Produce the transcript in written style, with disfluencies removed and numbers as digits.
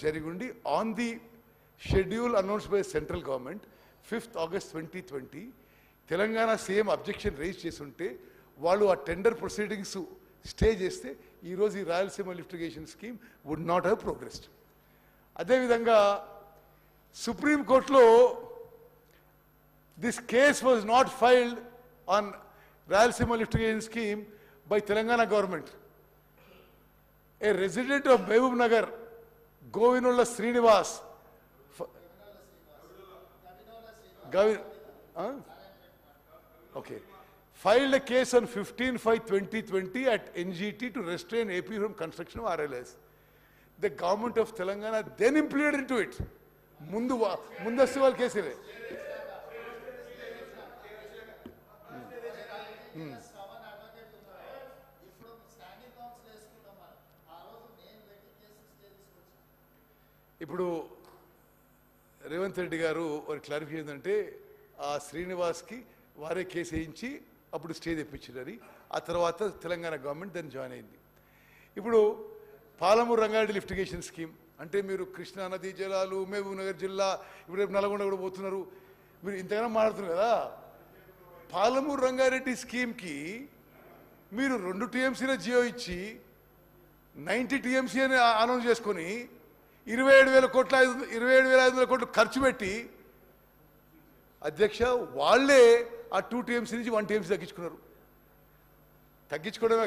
జరిగుండి on the schedule announced by central government 5th August 2020 Telangana CM objection raise చేస్తుంటే వాళ్ళు ఆ tender proceedings stay చేస్తే ఈరోజు ఈ Rayalaseema lift irrigation scheme would not have progressed. అదేవిధంగా సుప్రీంకోర్టులో this case was not filed on Rayalaseema lift irrigation scheme by Telangana government. A resident of Mahabubnagar Govinolla Srinivas filed a case on 15/5/2020 at NGT to restrain AP from construction of RLS. The government of Telangana then implemented into it. ముందస్తు వాళ్ళ కేసులే. ఇప్పుడు రేవంత్ రెడ్డి గారు వారి clarification ఏంటంటే ఆ శ్రీనివాస్కి వారే case వేయించి అప్పుడు స్టే తెప్పించారని, ఆ తర్వాత తెలంగాణ గవర్నమెంట్ దాన్ని జాయిన్ అయింది. ఇప్పుడు Palamuru Rangareddy lift irrigation scheme అంటే మీరు కృష్ణా నదీ జలాలు, మహబూబ్ నగర్ జిల్లా, ఇప్పుడు రేపు నల్గొండ కూడా పోతున్నారు, మీరు ఇంతగానో మాట్లాడుతున్నారు కదా. పాలమూరు రంగారెడ్డి స్కీమ్కి మీరు 2 TMCల జియో ఇచ్చి 90 TMC అని అనౌన్స్ చేసుకొని 27,500 కోట్లు ఖర్చు పెట్టి అధ్యక్ష వాళ్ళే ఆ 2 TMC నుంచి 1 TMC తగ్గించుకున్నారు. తగ్గించుకోవడమే